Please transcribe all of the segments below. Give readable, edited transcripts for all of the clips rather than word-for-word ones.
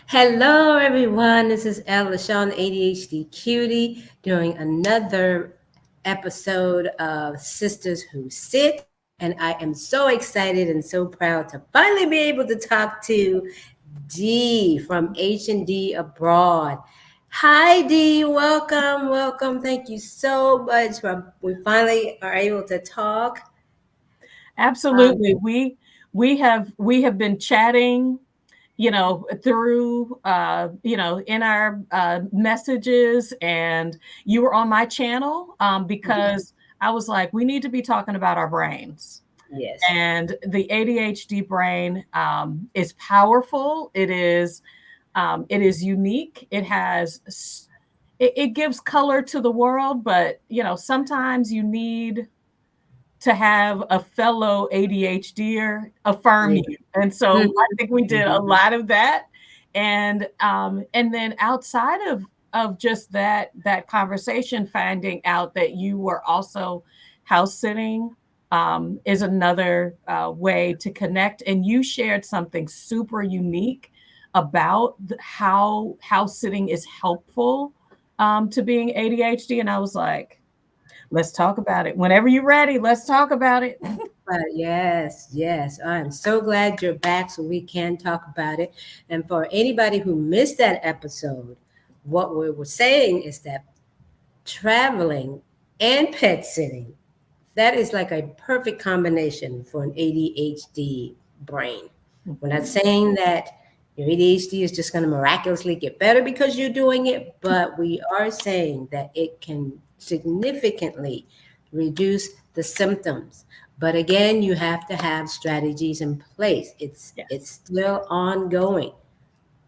Hello, everyone. This is LaShawn-ADHDcutie doing another episode of Sisters Who Sit. And I am so excited and so proud to finally be able to talk to Dee from H&D Abroad. Hi, Dee. Welcome, welcome. Thank you so much for we finally are able to talk. Absolutely. We have been chatting, through in our messages, and you were on my channel because I was like, we need to be talking about our brains. Yes. And the ADHD brain is powerful. It is unique. It gives color to the world, but sometimes you need to have a fellow ADHDer affirm Yeah. you. And so I think we did a lot of that. And then outside of just that conversation, finding out that you were also house sitting is another way to connect. And you shared something super unique about how house sitting is helpful to being ADHD. And I was like, let's talk about it. Whenever you're ready, let's talk about it. But yes, yes, I'm so glad you're back so we can talk about it. And for anybody who missed that episode, what we were saying is that traveling and pet sitting, that is like a perfect combination for an ADHD brain. We're not saying that your ADHD is just going to miraculously get better because you're doing it, but we are saying that it can significantly reduce the symptoms. But again, you have to have strategies in place. It's Yes. still ongoing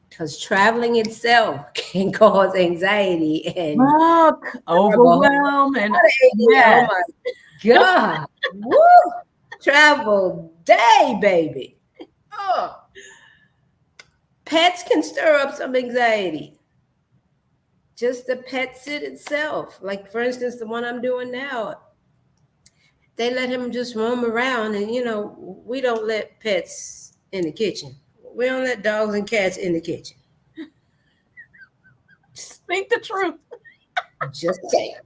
because traveling itself can cause anxiety and Look, horrible, overwhelm and ADHD. Oh yes. my God. Woo! Travel day, baby. Oh, pets can stir up some anxiety. Just the pet sit itself. Like, for instance, the one I'm doing now, they let him just roam around. And, we don't let pets in the kitchen. We don't let dogs and cats in the kitchen. Speak the truth. Just saying.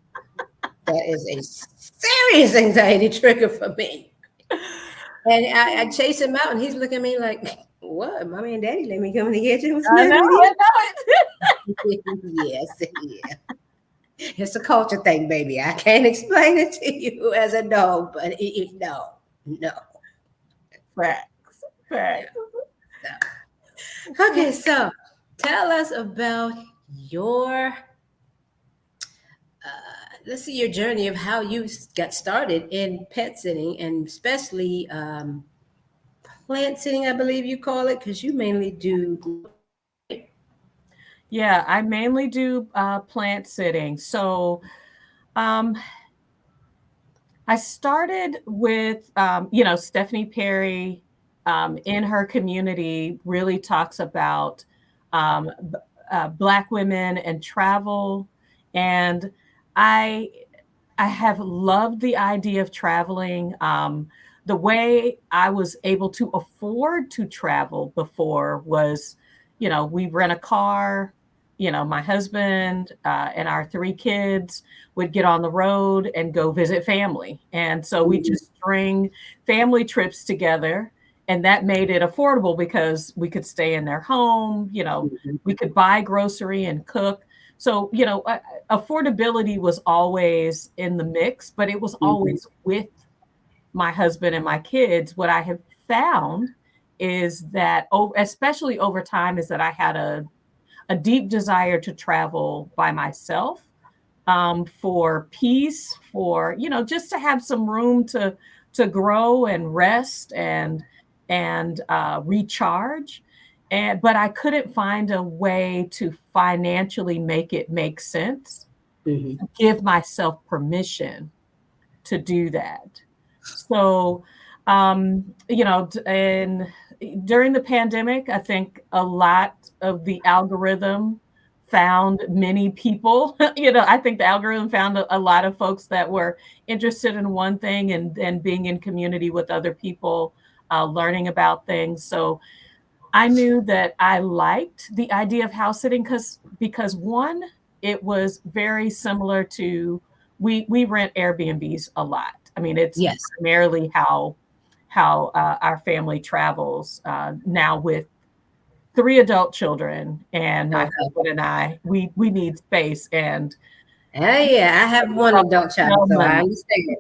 That is a serious anxiety trigger for me. And I chase him out, and he's looking at me like, "What? Mommy and Daddy let me come in the kitchen. What's the I know, matter with I you?" know it. Yes, yeah. It's a culture thing, baby. I can't explain it to you as a dog, but no, no. Facts. Facts. Okay, so tell us about your, let's see, your journey of how you got started in pet sitting and especially plant sitting, I believe you call it, because you mainly do groceries, right? Yeah, I mainly do plant sitting. So um, I started with, Stephanie Perry in her community really talks about Black women and travel. And I, I have loved the idea of traveling. The way I was able to afford to travel before was, we rent a car. My husband and our three kids would get on the road and go visit family. And so we Mhm, just string family trips together. And that made it affordable because we could stay in their home, mhm, we could buy grocery and cook. So, affordability was always in the mix, but it was mhm, always with my husband and my kids. What I have found is that, especially over time, is that I had a deep desire to travel by myself for peace, for just to have some room to grow and rest and recharge. But I couldn't find a way to financially make it make sense, mhm. give myself permission to do that. So, and during the pandemic, I think a lot of the algorithm found many people, I think the algorithm found a lot of folks that were interested in one thing and being in community with other people, learning about things. So I knew that I liked the idea of house sitting because one, it was very similar to we rent Airbnbs a lot. I mean, it's Yes. primarily how our family travels now with 3 adult children and my Okay. husband and I. We need space and Oh yeah, I have one adult child, hotel so I money. understand.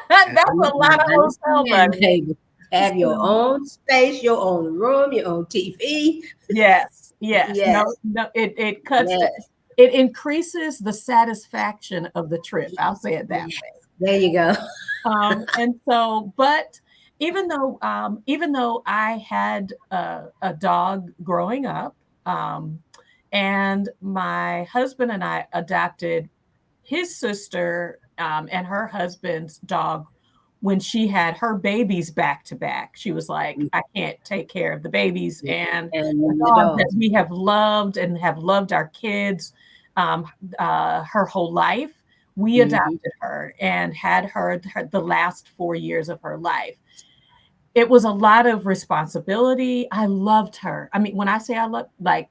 That's a lot of I hotel understand, money. baby. Have your So, own space, your own room, your own TV. yes, yes. Yes, No, it cuts the yes, it increases the satisfaction of the trip. I'll say it that yes. way. There you go. And so, but even though I had a dog growing up, um, and my husband and I adopted his sister and her husband's dog when she had her babies back to back. She was like, I can't take care of the babies. And a And the dog that dogs. we have loved and have loved our kids um, her whole life. We Hmm. adopted her and had her the last 4 years of her life. It was a lot of responsibility. I loved her. I mean, when I say I love, like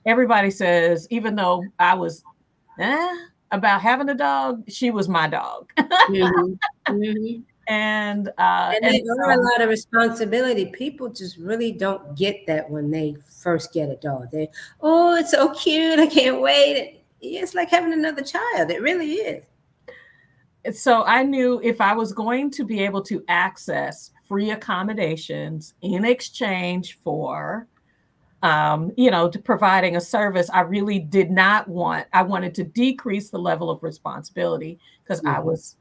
everybody says, even though I was eh, about having a dog, she was my dog. Hmm. Hmm. and And and there are a so lot of responsibility. People just really don't get that when they first get a dog. They, oh, it's so cute. I can't wait. It's like having another child. It really is. so I knew if I was going to be able to access free accommodations in exchange for to providing a service, I really did not want, I wanted to decrease the level of responsibility because I Mhm. was,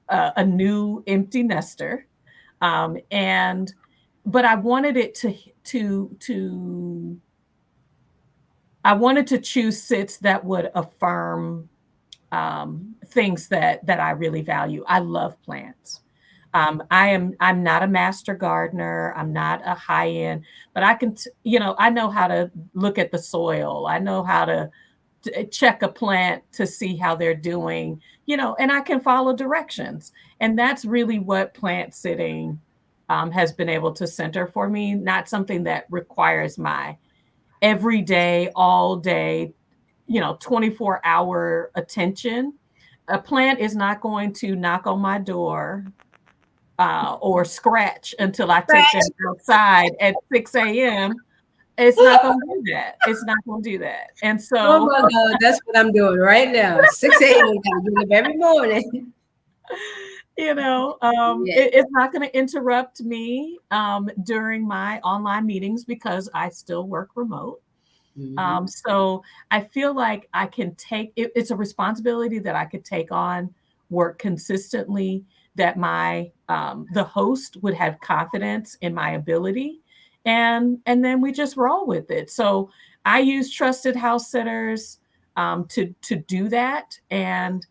a new empty nester. And, but I wanted it to, I wanted to choose sits that would affirm things that I really value. I love plants. I'm not a master gardener. I'm not a high end, but I can, I know how to look at the soil. I know how to check a plant to see how they're doing, and I can follow directions. And that's really what plant sitting has been able to center for me. Not something that requires my every day, all day, 24-hour attention. A plant is not going to knock on my door or scratch until I take them Scratch. outside at 6 a.m. It's not going to do that. It's not going to do that. And Oh so, my God, that's what I'm doing right now. 6 a.m. Gotta get up every morning. Yeah. it's not going to interrupt me during my online meetings because I still work remote. Hmm. So I feel like I can take it, it's a responsibility that I could take on, work consistently, that my the host would have confidence in my ability, and then we just roll with it. So I use trusted house sitters to do that, and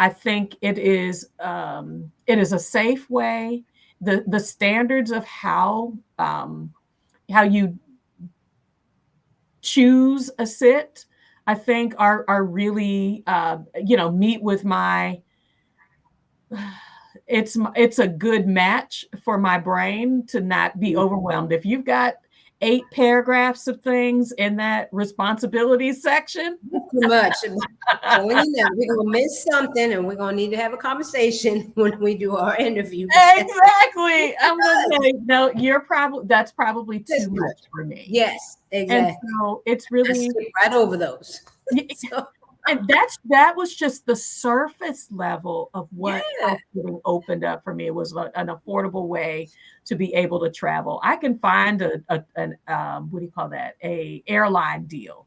I think it is a safe way. The standards of how you choose a sit, I think are really meet with my it's a good match for my brain to not be overwhelmed. If you've got 8 paragraphs of things in that responsibility section, Too much. I'm telling you now, we're gonna miss something, and we're gonna need to have a conversation when we do our interview. exactly. I'm gonna say, no, that's probably That's too too much much. for me. Yes, And exactly. so it's I really skip right over those. So and that was just the surface level of what yeah. house sitting opened up for me. It was like an affordable way to be able to travel. I can find an what do you call that? A airline deal.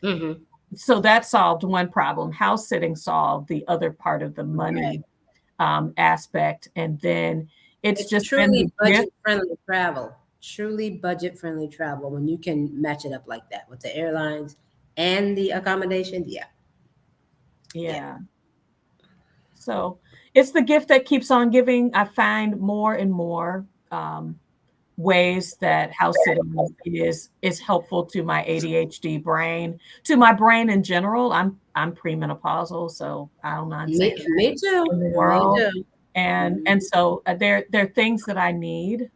Hmm. So that solved one problem. House sitting solved the other part of the Right. money aspect. And then it's It's just been the truly gift. budget-friendly travel. Truly budget-friendly travel when you can match it up like that with the airlines and the accommodation. Yeah. Yeah. Yeah. So it's the gift that keeps on giving. I find more and more ways that house sitting is helpful to my ADHD brain, to my brain in general. I'm premenopausal, so I don't mind saying that Me too. in the Me world. too. And Mhm. and so there are things that I need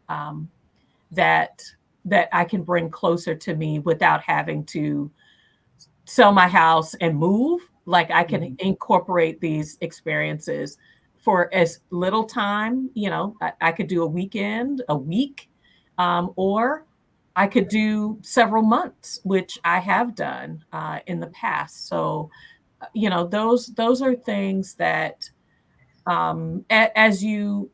that that I can bring closer to me without having to sell my house and move. Like I can incorporate these experiences for as little time, I could do a weekend, a week, or I could do several months, which I have done in the past. So, those are things that as you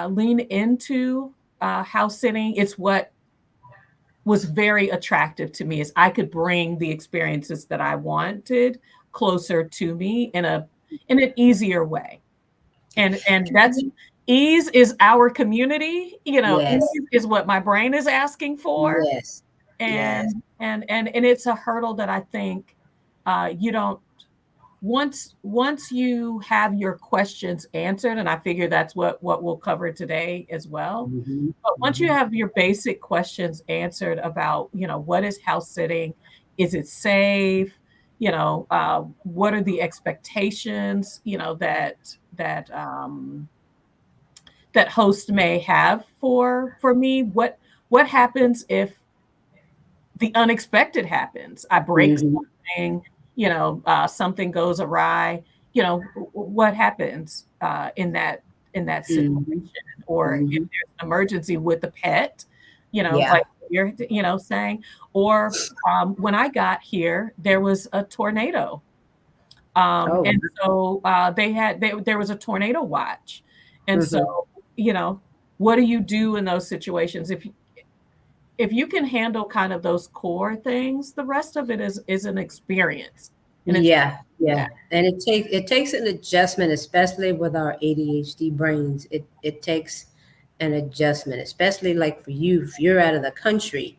lean into house sitting, it's what was very attractive to me is I could bring the experiences that I wanted closer to me in an easier way. And that's ease is our community, Yes. ease is what my brain is asking for. Yes. Yes. And it's a hurdle that I think you don't once you have your questions answered, and I figure that's what we'll cover today as well. Mhm. But once you have your basic questions answered about, what is house sitting? Is it safe? What are the expectations, that host may have for me? What happens if the unexpected happens? I break Mhm. something, something goes awry. What happens in that situation? Mhm. Or if Mhm. there's an emergency with the pet, Yeah. like you're, saying. Or when I got here, there was a tornado. Oh. And so there was a tornado watch. And so, Mhm. you know, what do you do in those situations? If you can handle kind of those core things, the rest of it is an experience. And it's Yeah, yeah. yeah, and it takes an adjustment, especially with our ADHD brains. It takes an adjustment, especially like for you, if you're out of the country,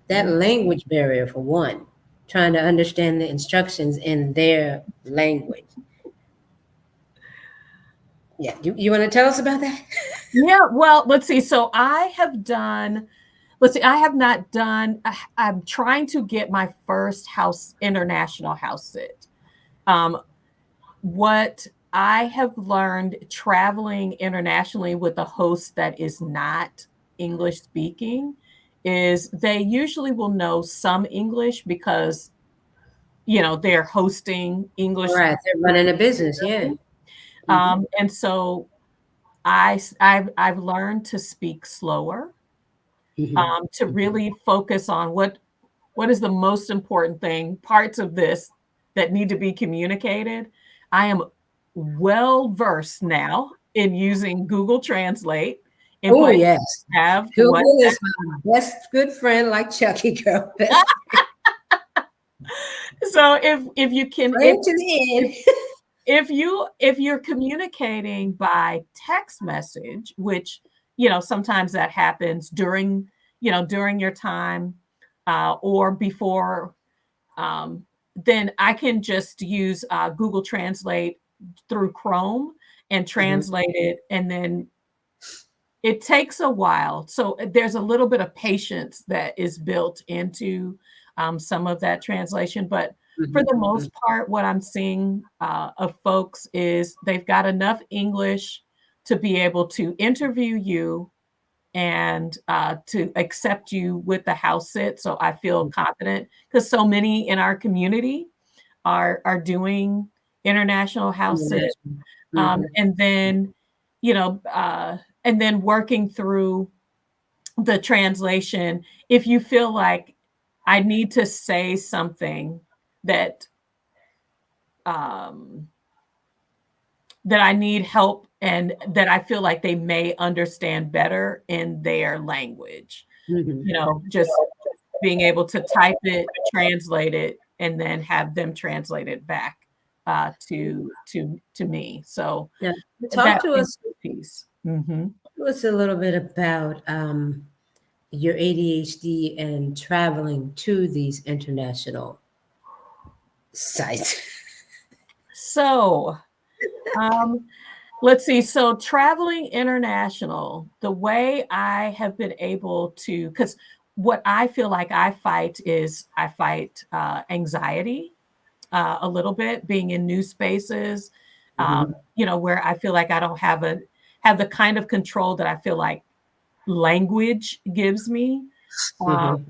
that language barrier for one, trying to understand the instructions in their language. Yeah, you want to tell us about that? Yeah, well, let's see. So I have not done, I'm trying to get my first international house sit. Um, what I have learned traveling internationally with a host that is not English speaking is they usually will know some English because, they're hosting All English right, they're running a business, yeah. speakers. Hmm. And so I've learned to speak slower, Hmm. to Hmm. really focus on what is the most important thing, parts of this that need to be communicated. I am well versed now in using Google Translate. If Oh I yes, have what Google is my best good friend, like Chucky girl. Best so if you can friend to the end. if you're communicating by text message, which sometimes that happens during your time or before, um, then I can just use Google Translate through Chrome and Mhm. translate it, and then it takes a while. So there's a little bit of patience that is built into some of that translation. But for the Mhm. most Mhm. part, what I'm seeing of folks is they've got enough English to be able to interview you and to accept you with the house sit. So I feel confident because so many in our community are doing international house sit. International. Mhm. And then, you know, uh, and then working through the translation. If you feel like I need to say something that um, that I need help and that I feel like they may understand better in their language, Mhm. just being able to type it, translate it, and then have them translate it back to me. So Now, that talk to us piece. Mhm. to us a little bit about your ADHD and traveling to these international sites. So, um, let's see. So, traveling international, the way I have been able to, because what I feel like I fight anxiety a little bit, being in new spaces, Mhm. where I feel like I don't have the kind of control that I feel like language gives me. Um,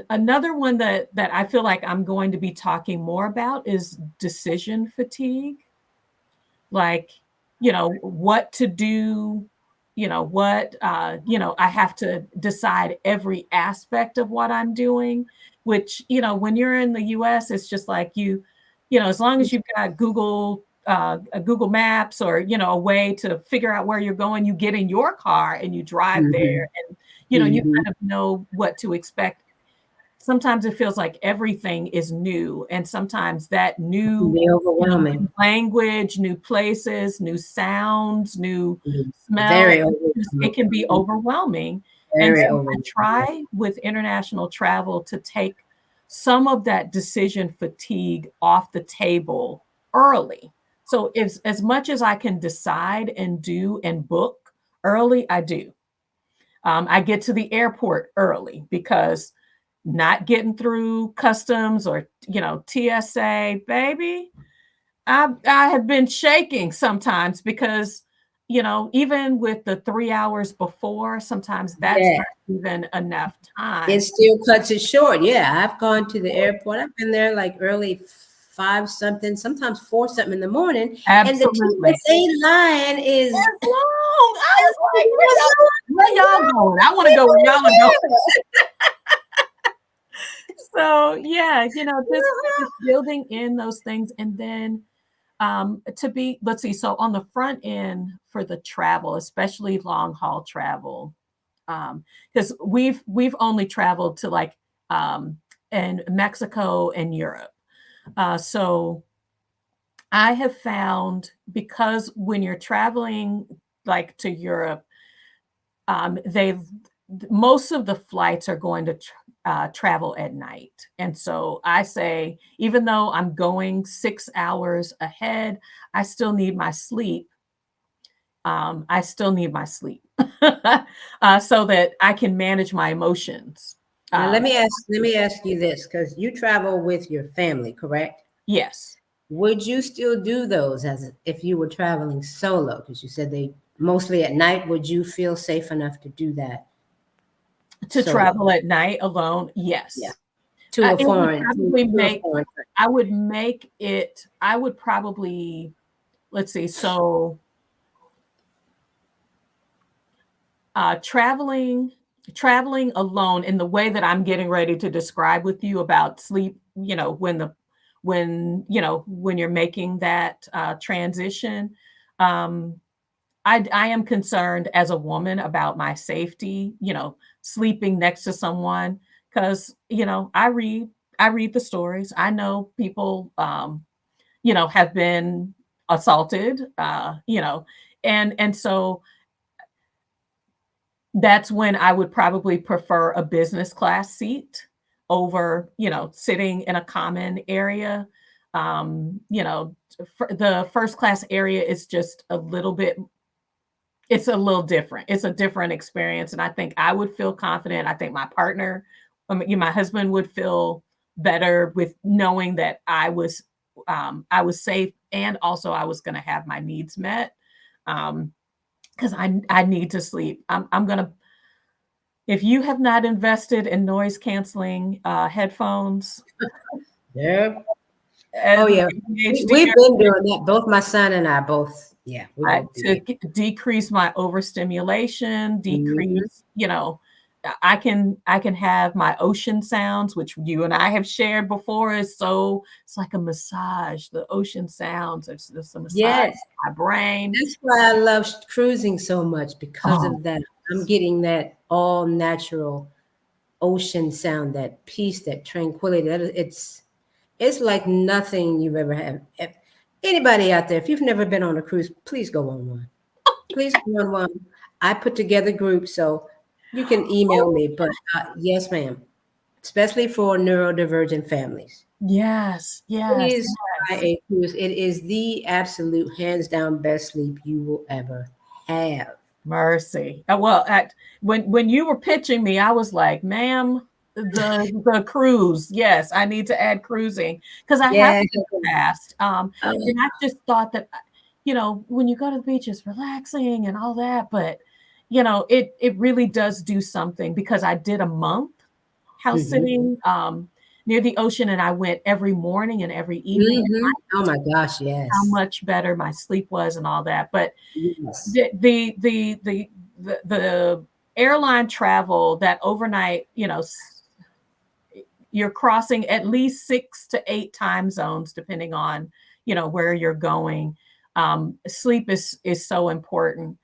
Another one that I feel like I'm going to be talking more about is decision fatigue. Like, what to do, I have to decide every aspect of what I'm doing, which, when you're in the US, it's just like as long as you've got Google Maps or, a way to figure out where you're going, you get in your car and you drive there and, you kind of know what to expect. Sometimes it feels like everything is new, and sometimes that new, Be overwhelming. new language, new places, new sounds, new smell, Very overwhelming. it can be overwhelming. And Very so I overwhelming. try with international travel to take some of that decision fatigue off the table early. So if as much as I can decide and do and book early, I do. I get to the airport early because not getting through customs or TSA, baby, I have been shaking sometimes because even with the 3 hours before, sometimes that's Yeah. not even enough time. It still cuts it short. Yeah, I've gone to the airport. I've been there like early 5 something, sometimes 4 something in the morning. Absolutely. And the TSA line is it's long. I was like, where y'all going? I want to go where y'all are going. So yeah, just building in those things. And then let's see, so on the front end for the travel, especially long haul travel, because we've only traveled to like in Mexico and Europe. So I have found, because when you're traveling like to Europe, most of the flights are going to travel at night. And so I say, even though I'm going 6 hours ahead, I still need my sleep. I still need my sleep so that I can manage my emotions. Now let me ask you this, because you travel with your family, correct? Yes. Would you still do those as if you were traveling solo? Because you said they mostly at night. Would you feel safe enough to do that? To solo? travel at night alone? Yes. Yeah. To a foreign, I would make it, I would probably, let's see, so traveling alone in the way that I'm getting ready to describe with you about sleep, when you're making that transition, I am concerned as a woman about my safety, sleeping next to someone, because I read the stories. I know people have been assaulted, and so that's when I would probably prefer a business class seat over, sitting in a common area. The first class area is just it's a little different. It's a different experience. And I think I would feel confident. I think my partner, my husband would feel better with knowing that I was safe, and also I was going to have my needs met. Because I need to sleep. I'm gonna. If you have not invested in noise canceling headphones, yeah. Oh yeah, we've been doing that. Both my son and I both. Yeah, to decrease my overstimulation, decrease. I can have my ocean sounds, which you and I have shared before. It's like a massage. The ocean sounds are just a massage my brain. That's why I love cruising so much, because of that. I'm getting that all natural ocean sound, that peace, that tranquility. It's like nothing you've ever had. If anybody out there, if you've never been on a cruise, please go on one. Please go on one. I put together groups, so you can email me. But yes, ma'am, especially for neurodivergent families. Yes. Please try a cruise. It is the absolute hands down best sleep you will ever have. Mercy. Well, when you were pitching me, I was like, ma'am, the cruise. Yes, I need to add cruising because I have in the past. And I just thought that, when you go to the beach, it's relaxing and all that, but it really does do something, because I did a month house sitting near the ocean, and I went every morning and every evening. Oh my gosh, How yes. much better my sleep was and all that. But Yes. the airline travel, that overnight, you're crossing at least 6 to 8 time zones, depending on, where you're going. Sleep is so important.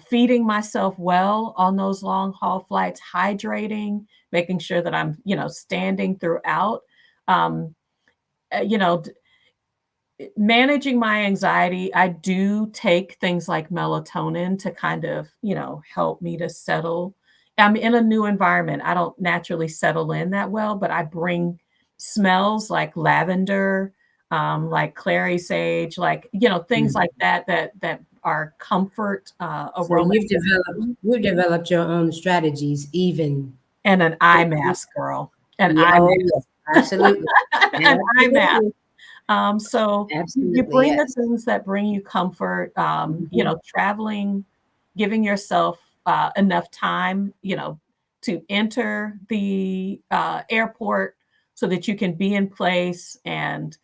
Feeding myself well on those long haul flights, hydrating, making sure that I'm, standing throughout. Um, you know, Managing my anxiety, I do take things like melatonin to kind of, help me to settle. I'm in a new environment. I don't naturally settle in that well, but I bring smells like lavender, like clary sage, like, things like that are comfort So aroma, you've developed your own strategies, even. and an eye mask, girl, an Yeah, eye oh mask, yes, absolutely, an eye mask. absolutely, So you absolutely, bring the yes. things that bring you comfort, Mhm. traveling, giving yourself enough time, to enter the airport so that you can be in place and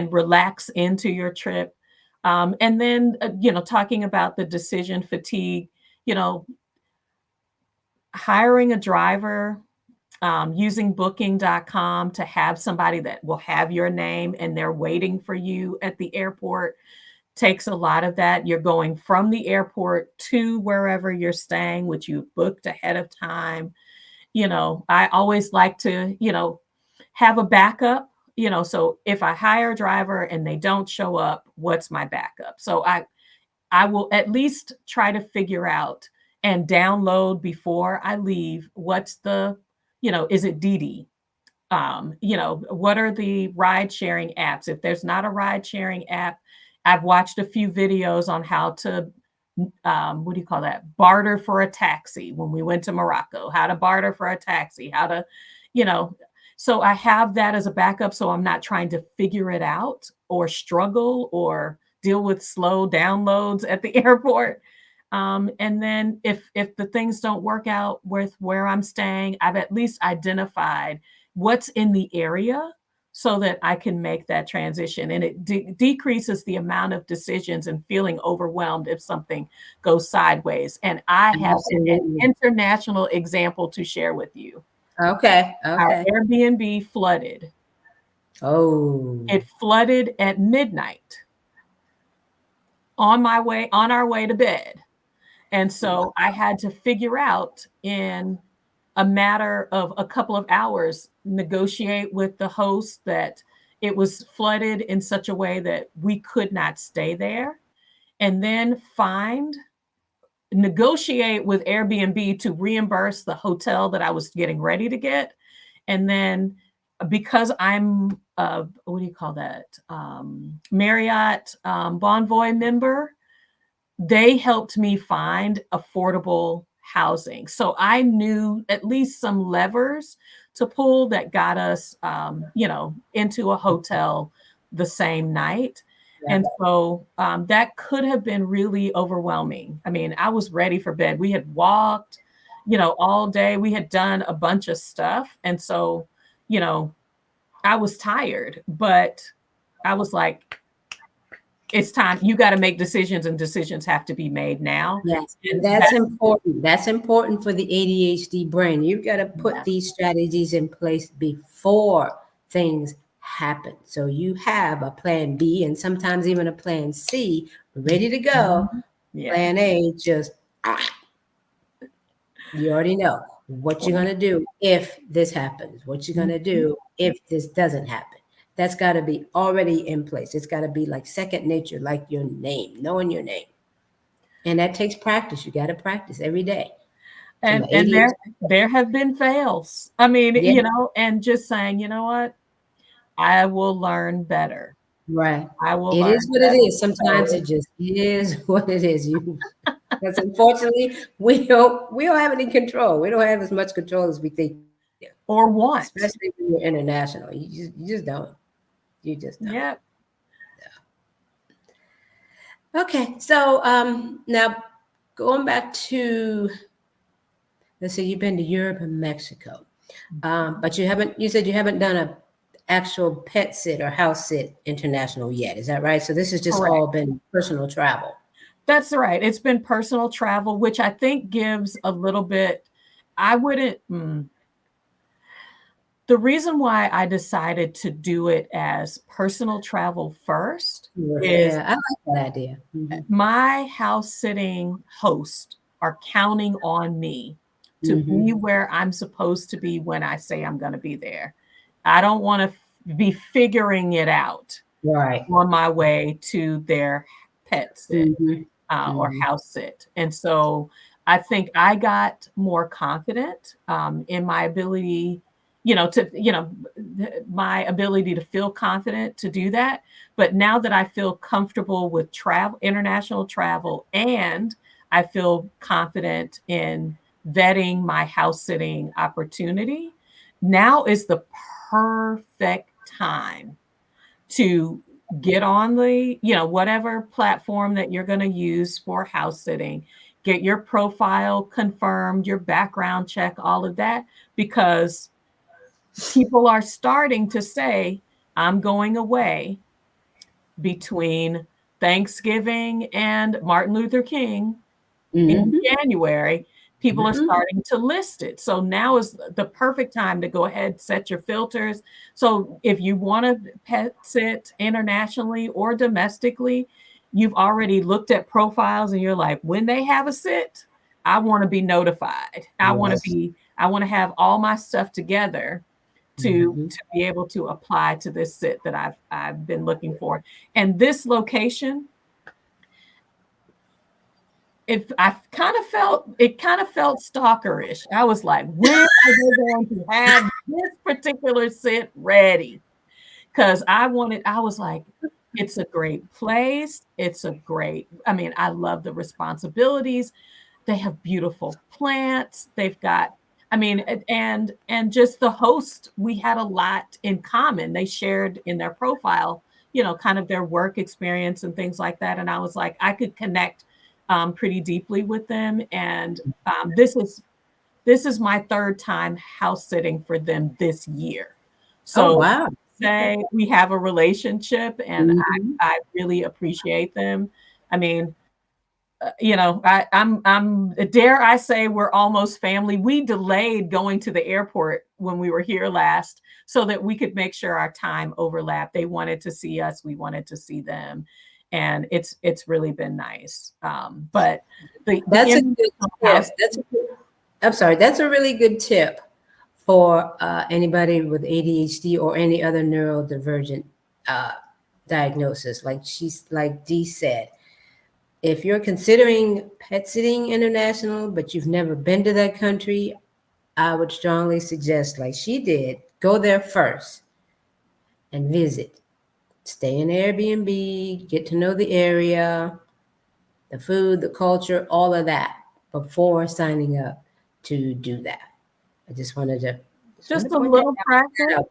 relax into your trip. And then, talking about the decision fatigue, you know, hiring a driver, using booking.com to have somebody that will have your name and they're waiting for you at the airport takes a lot of that. You're going from the airport to wherever you're staying, which you booked ahead of time. I always like to, have a backup, so if I hire a driver and they don't show up, what's my backup? So I will at least try to figure out and download before I leave what's the, is it Didi? What are the ride sharing apps? If there's not a ride sharing app, I've watched a few videos on how to, what do you call that? Barter for a taxi when we went to Morocco, how to barter for a taxi, how to, you know, so I have that as a backup. So I'm not trying to figure it out or struggle or deal with slow downloads at the airport. And then if the things don't work out with where I'm staying, I've at least identified what's in the area so that I can make that transition. And it decreases the amount of decisions and feeling overwhelmed if something goes sideways. And I have an Absolutely. international example to share with you. Okay, Our okay. Airbnb flooded. Oh, It flooded at midnight on our way to bed. And wow. so I had to figure out in a matter of a couple of hours, negotiate with the host that it was flooded in such a way that we could not stay there, and then negotiate with Airbnb to reimburse the hotel that I was getting ready to get. And then because I'm what do you call that? Marriott Bonvoy member, they helped me find affordable housing. So I knew at least some levers to pull that got us, into a hotel the same night. Yeah. And so that could have been really overwhelming. I mean, I was ready for bed. We had walked, all day. We had done a bunch of stuff. And so, you know, I was tired, but I was like, it's time. You got to make decisions, and decisions have to be made now. Yes, and And that's that's important. That's important for the ADHD brain. You've got to put yeah. these strategies in place before things happen. So you have a plan B and sometimes even a plan C ready to go. Mhm. Yeah. Plan A, just you already know what you're going to do if this happens, what you're going to Mhm. do if this doesn't happen. That's got to be already in place. It's got to be like second nature, like your name, knowing your name. And that takes practice. You got to practice every day. So the And ADHD, there have been fails. I mean, yeah, and just saying, you know what? I will learn better. right. I will It learn is what it better. is. Sometimes So it just is what it is. Because unfortunately we don't have any control. We don't have as much control as we think we do, or want. especially when you're international. You just don't. You just don't. Yeah. Okay, so now going back to, let's say you've been to Europe and Mexico, but you said you haven't done a actual pet sit or house sit international yet. Is that right? So this has just Correct. all been personal travel. That's right. It's been personal travel, which I think gives a little bit, I wouldn't, the reason why I decided to do it as personal travel first is Yeah, I like that idea. my house sitting hosts are counting on me to be where I'm supposed to be when I say I'm going to be there. I don't want to be figuring it out Right. on my way to their pet sit or house sit. And so I think I got more confident in my ability, my ability to feel confident to do that. But now that I feel comfortable with travel, international travel, and I feel confident in vetting my house sitting opportunity, now is the perfect time to get on the, whatever platform that you're going to use for house sitting, get your profile confirmed, your background check, all of that, because people are starting to say, I'm going away between Thanksgiving and Martin Luther King in January. People are starting to list it. So now is the perfect time to go ahead, set your filters. So if you want to pet sit internationally or domestically, you've already looked at profiles and you're like, when they have a sit, I want to be notified. I want to have all my stuff together to be able to apply to this sit that I've been looking for. And this location, it kind of felt stalkerish. I was like, when are they going to have this particular sit ready? Because I was like, it's a great place. I love the responsibilities. They have beautiful plants. They've got, and just the host, we had a lot in common. They shared in their profile, kind of their work experience and things like that. And I was like, I could connect pretty deeply with them. And this is my third time house sitting for them this year. Oh, So wow. say we have a relationship, and I really appreciate them. I mean, I'm dare I say we're almost family. We delayed going to the airport when we were here last so that we could make sure our time overlapped. They wanted to see us, we wanted to see them, and it's really been nice. But That's a good tip. I'm sorry, that's a really good tip for anybody with ADHD or any other neurodivergent diagnosis. Like Dee said, if you're considering pet sitting international, but you've never been to that country, I would strongly suggest, like she did, go there first and visit. Stay in Airbnb, get to know the area, the food, the culture, all of that before signing up to do that. I just wanted to just a point that little practice, out.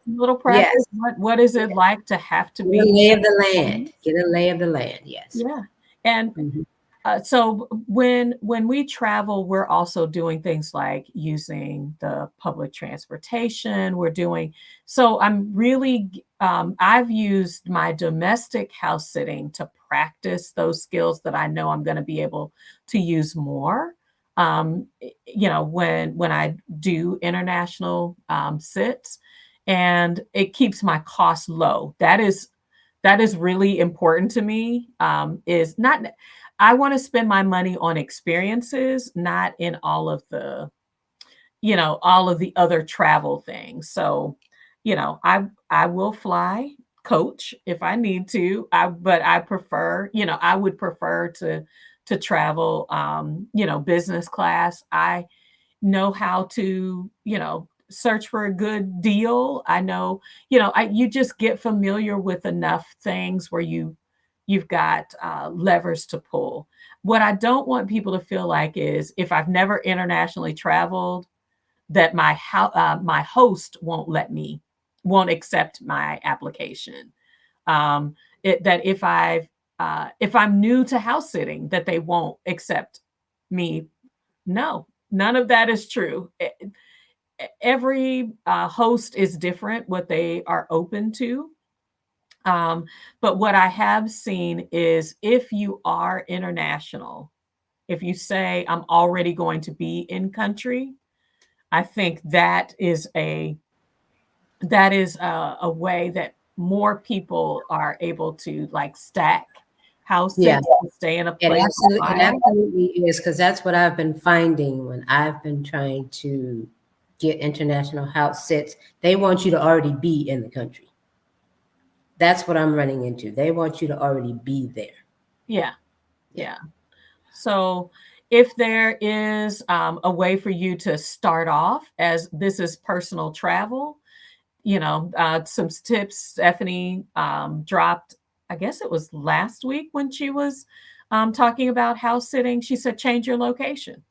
Yes. What is it like to have to Get be a lay of the land. Get a lay of the land. Yes. Yeah. And so when we travel, we're also doing things like using the public transportation. I've used my domestic house sitting to practice those skills that I know I'm going to be able to use more. When I do international sits, and it keeps my costs low. That is really important to me. Is not I want to spend my money on experiences, not in all of the other travel things. So, I will fly coach if I need to. But I prefer, I would prefer to travel business class. I know how to, search for a good deal. I know, you just get familiar with enough things where you've got levers to pull. What I don't want people to feel like is if I've never internationally traveled, that my host won't accept my application. That if I'm new to house sitting, that they won't accept me, no, none of that is true. Every host is different, what they are open to. But what I have seen is if you are international, if you say, I'm already going to be in country, I think that is a way that more people are able to like stack houses Yeah. to stay in a place. It absolutely is, because that's what I've been finding when I've been trying to get international house sits. They want you to already be in the country. That's what I'm running into. They want you to already be there. Yeah. Yeah. So if there is a way for you to start off, as this is personal travel, some tips Stephanie dropped, I guess it was last week when she was talking about house sitting. She said, change your location.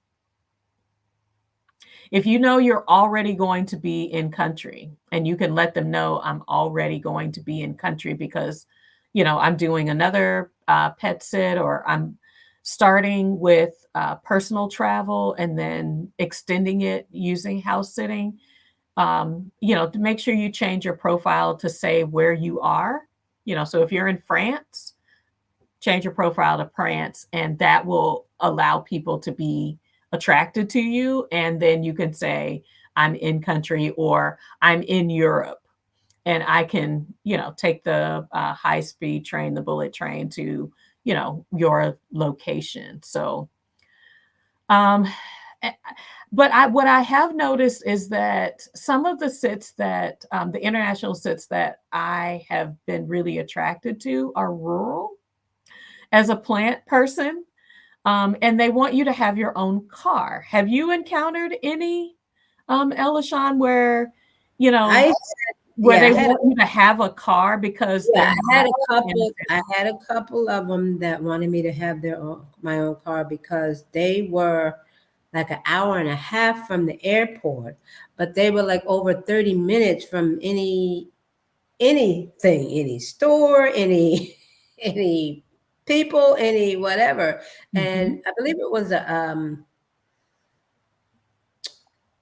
If you know you're already going to be in country, and you can let them know, I'm already going to be in country because, I'm doing another pet sit, or I'm starting with personal travel and then extending it using house sitting. To make sure you change your profile to say where you are. So if you're in France, change your profile to France, and that will allow people to be attracted to you. And then you can say, I'm in country, or I'm in Europe, and I can, take the high-speed train, the bullet train to, your location. So, but what I have noticed is that some of the sits that the international sits that I have been really attracted to are rural as a plant person. And they want you to have your own car. Have you encountered any, LaShawn, where, I they want you to have a car because I had a couple of them that wanted me to have my own car because they were like an hour and a half from the airport, but they were like over 30 minutes from anything, any store, any people, any whatever. And I believe it was I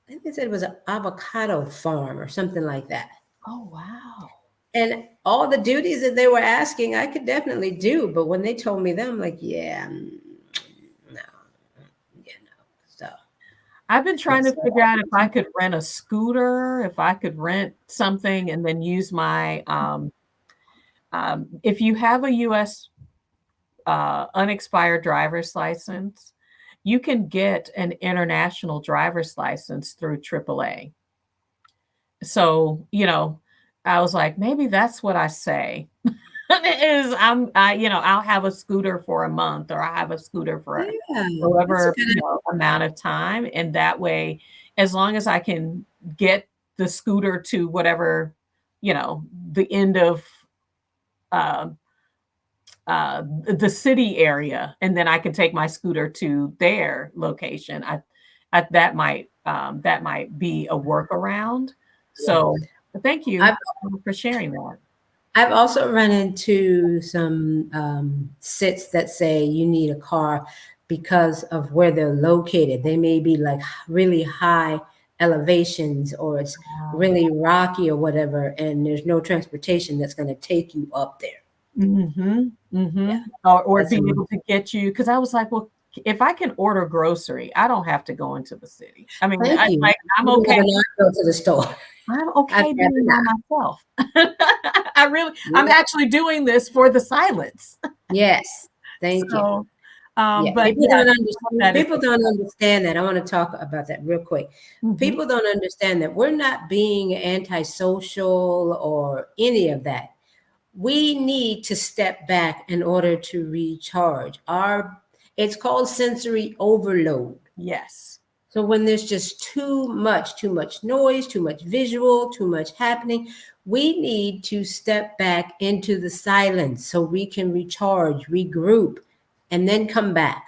think they said it was an avocado farm or something like that. Oh, wow. And all the duties that they were asking, I could definitely do. But when they told me that, I'm like, no. So I've been trying to figure out if I could rent a scooter, if I could rent something and then use my, if you have a U.S. Unexpired driver's license, you can get an international driver's license through AAA. So, I was like, maybe that's what I say. Is I'll have a scooter for a month, or I have a scooter for however amount of time. And that way, as long as I can get the scooter to whatever, the end of the city area, and then I can take my scooter to their location. That might be a workaround. So thank you for sharing that. I've also run into some sits that say you need a car because of where they're located. They may be like really high elevations, or it's really rocky or whatever, and there's no transportation that's going to take you up there. Or be able to get you, because I was like, well, if I can order grocery, I don't have to go into the city. I mean, I'm okay. Not go to the store. I'm okay doing that myself. I'm actually doing this for the silence. Yes, thank you. But people don't understand that. I want to talk about that real quick. People don't understand that we're not being antisocial or any of that. We need to step back in order to recharge. It's called sensory overload. Yes. So when there's just too much noise, too much visual, too much happening, we need to step back into the silence so we can recharge, regroup, and then come back.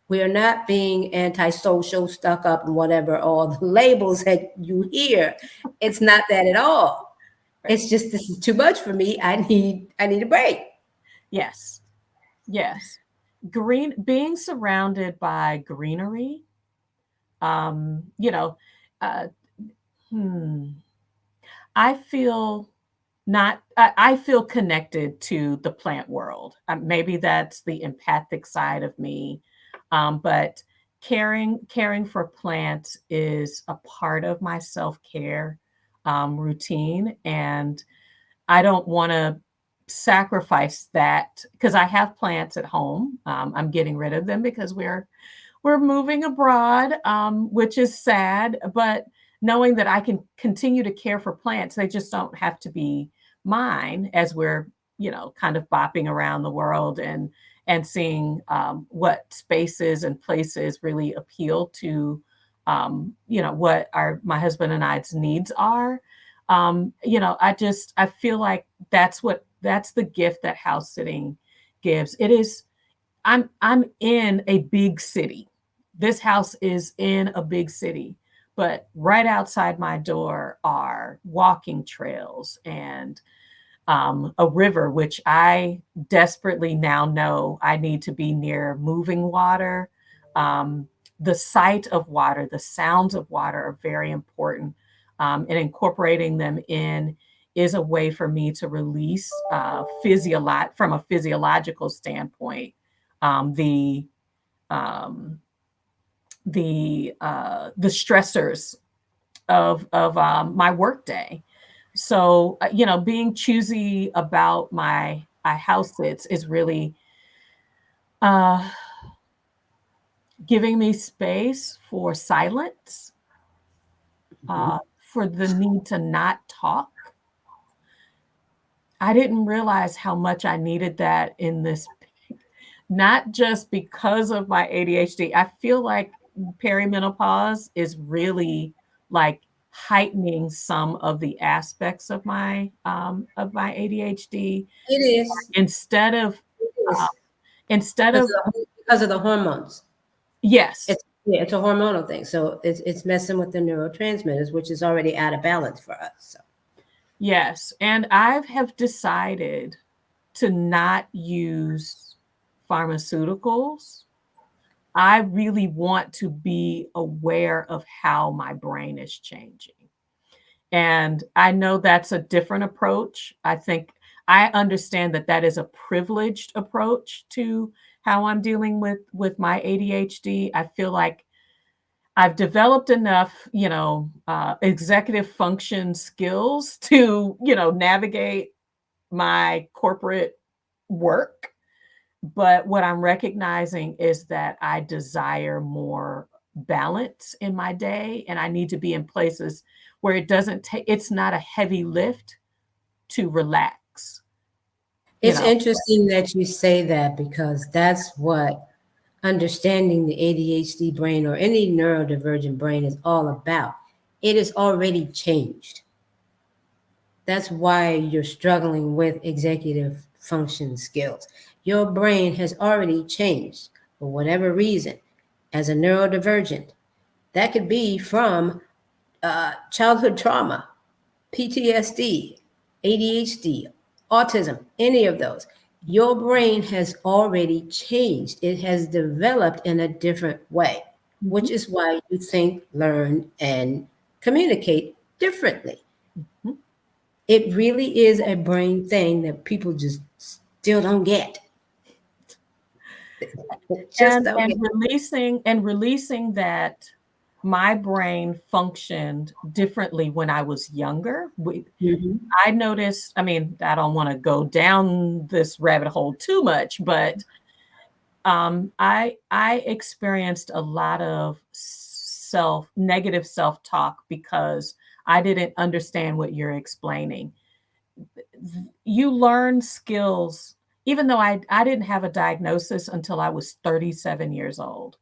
We are not being antisocial, stuck up, and whatever, all the labels that you hear. It's not that at all. It's just, this is too much for me. I need a break. Yes. being surrounded by greenery, you know, uh, hmm, I feel I feel connected to the plant world. Maybe that's the empathic side of me, but caring for plants is a part of my self-care routine, and I don't want to sacrifice that because I have plants at home. I'm getting rid of them because we're moving abroad, which is sad, but knowing that I can continue to care for plants, they just don't have to be mine as we're, kind of bopping around the world and seeing what spaces and places really appeal to, what my husband and I's needs are. I feel like that's the gift that house sitting gives. It is I'm in a big city. This house is in a big city, but right outside my door are walking trails and a river, which I desperately now know I need to be near moving water. The sight of water, the sounds of water are very important, and incorporating them in is a way for me to release from a physiological standpoint um, the um, the stressors of my workday. So being choosy about my house sits is really uh, giving me space for silence, for the need to not talk. I didn't realize how much I needed that in this, not just because of my ADHD. I feel like perimenopause is really like heightening some of the aspects of my ADHD It is. instead of It uh, is instead of because of the hormones. yes, It's a hormonal thing. So it's messing with the neurotransmitters, which is already out of balance for us. So. yes, and I have decided to not use pharmaceuticals. I really want to be aware of how my brain is changing. And I know that's a different approach. I think I understand that that is a privileged approach to how I'm dealing with my ADHD. I feel like I've developed enough, executive function skills to, navigate my corporate work. But what I'm recognizing is that I desire more balance in my day, and I need to be in places where it's not a heavy lift to relax, you It's know? interesting that you say that because that's what understanding the ADHD brain or any neurodivergent brain is all about. It is already changed. That's why you're struggling with executive function skills. Your brain has already changed for whatever reason as a neurodivergent. That could be from childhood trauma, PTSD, ADHD, autism, any of those. Your brain has already changed. It has developed in a different way, which Mhm, is why you think, learn, and communicate differently. mhm. It really is a brain thing that people just still don't get. Just don't And get. releasing that my brain functioned differently when I was younger. Mhm. I noticed, I mean, I don't wanna go down this rabbit hole too much, but I experienced a lot of negative self-talk because I didn't understand what you're explaining. You learn skills even though I didn't have a diagnosis until I was 37 years old.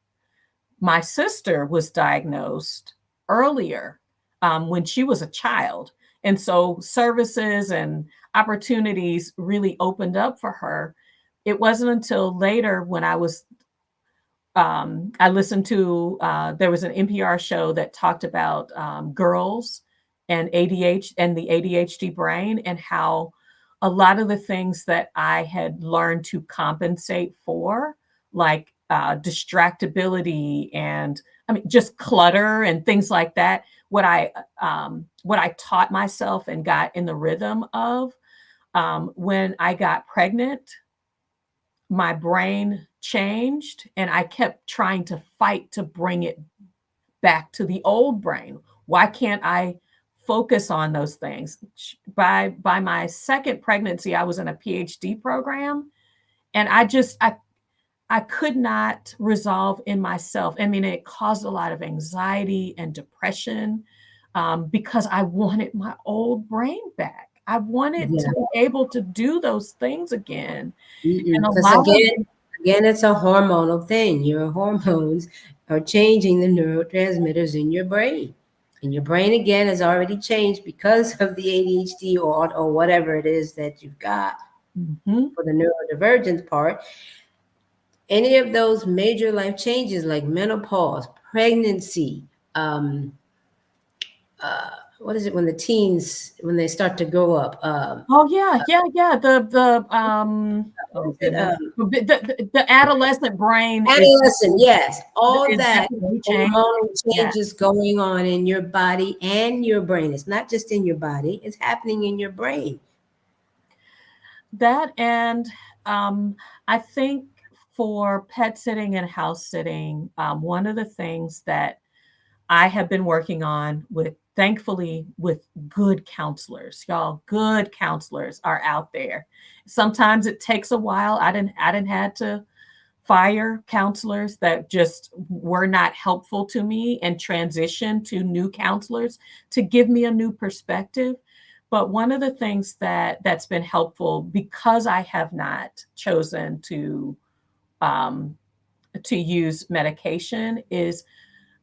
My sister was diagnosed earlier, when she was a child, and so services and opportunities really opened up for her. It wasn't until later when I listened to there was an NPR show that talked about girls and ADHD and the ADHD brain and how a lot of the things that I had learned to compensate for like distractibility and I mean just clutter and things like that. What I taught myself and got in the rhythm of when I got pregnant, my brain changed and I kept trying to fight to bring it back to the old brain. Why can't I focus on those things? By my second pregnancy, I was in a PhD program and I could not resolve in myself. I mean, it caused a lot of anxiety and depression because I wanted my old brain back. I wanted Yeah. to be able to do those things again. And a Because lot of again, it's a hormonal thing. Your hormones are changing the neurotransmitters in your brain. And your brain, again, has already changed because of the ADHD or whatever it is that you've got Mhm. for the neurodivergent part. Any of those major life changes like menopause, pregnancy, um, what is it when the teens, when they start to grow up? Oh yeah, yeah, yeah. What Oh is it? goodness, the adolescent brain Adolescent, yes. All is that definitely changed. hormonal Yeah, changes going on in your body and your brain. It's not just in your body, it's happening in your brain. that and I think for pet sitting and house sitting, one of the things that I have been working on with thankfully with good counselors. Y'all, good counselors are out there. Sometimes it takes a while. I didn't had to fire counselors that just were not helpful to me and transition to new counselors to give me a new perspective. But one of the things that's been helpful because I have not chosen um, to use medication is